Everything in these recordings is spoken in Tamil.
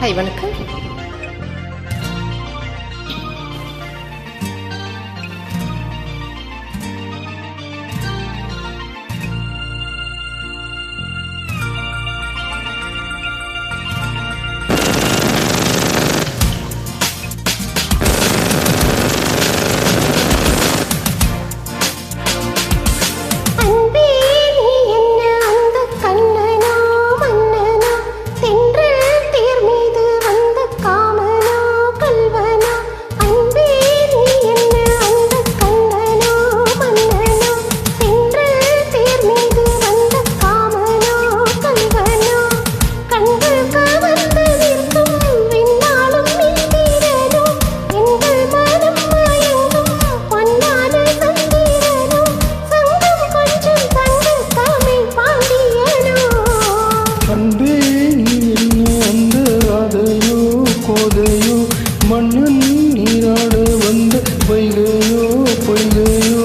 ஹாய் வணக்கம். மன்னன் நீராட வந்த வைகையோ பொய்கையோ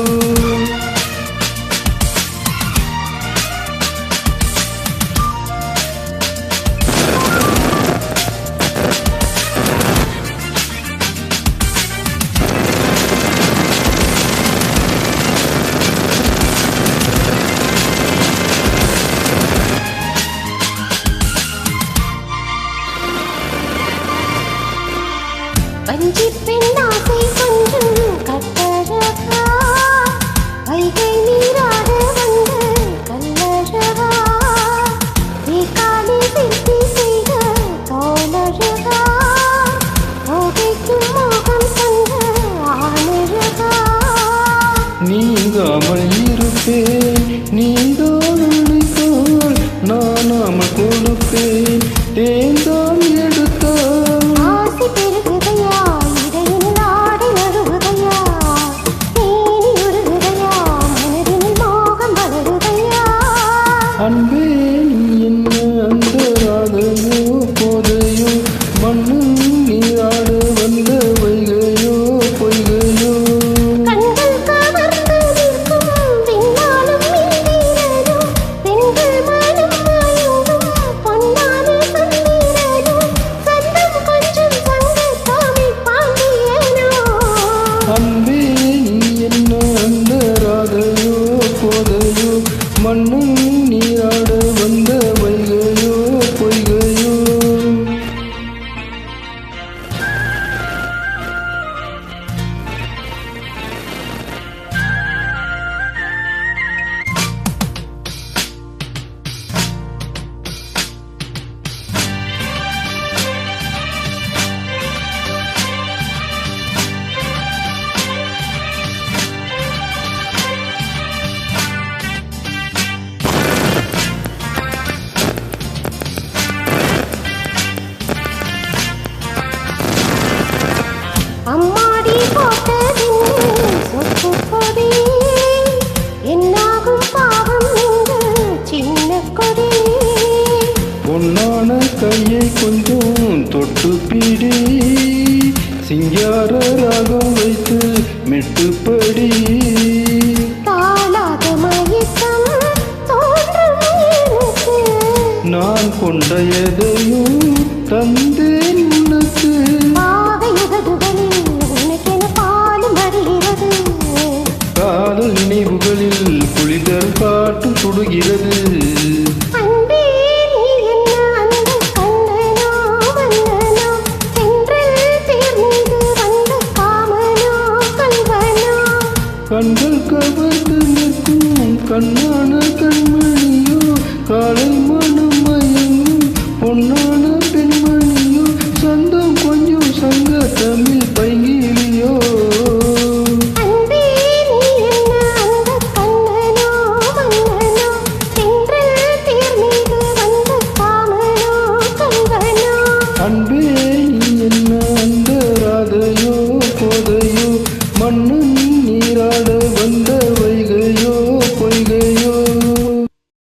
வஞ்சிப் பெண்ணாசை கொஞ்சம் கட்டழகா, வைகை நீராட வந்த கல்லழகா, தீக்காலி சிற்பி செய்த தோலழகா, போதைக்கும் மோகம் தந்த ஆணழகா. நீங்காமல் இருப்பேன் நீதான் உழைத்தால் நானாமல் கொடுப்பேன் தேர்ந்தான் எடுத்தால் ஆசை பெருகுதையா இடையினில் ஆடை நழுவுதையா, தேனி உருகுதையா மனதினில் மோகம் வளருதையா. அன்பே நீ என்ன அந்த ராதையோ போதையோ மண்ணும் நீராட வந்த வைகையோ பொய்கையோ கண்கள் கவர்ந்து நிற்கும் பின்னாலும் மின்னிரனும், பெண்கள் மனம் மயங்கும் பொன்னான சந்திரனும், சந்தம் கொஞ்சம் சங்க தமிழ் பாண்டியனோ. அன்பே நீ என்ன அந்த ராதையோ போதையோ மண்ணும் நீராட வந்த வைகையோ பொய்கையோ அம்மாடி போட்டதின்னு சொத்து கொடி, என்னாகும் பாவம் இந்த சின்ன கொடி. பொன்னான கையை கொஞ்சம் தொட்டு பிடி சிங்கார ராகம் வைத்து மெட்டுப்படி தாளாத மயக்கம் தோன்றும் எனக்கு, நான் கொண்ட எதையும் தந்தேன் உனக்கு பாவையுதடுகளில் உனக்கென பாலும் வருகிறது. காதல் நினைவுகளில் குளிதல் காட்டு சுடுகிறது அன்பே நீ என்ன அந்த கண்ணனோ மன்னனோ, தென்றல் தேர் மீது வந்த காமனோ கல்வனோ. கண்கள் கவர்ந்து நிற்கும் கண்ணான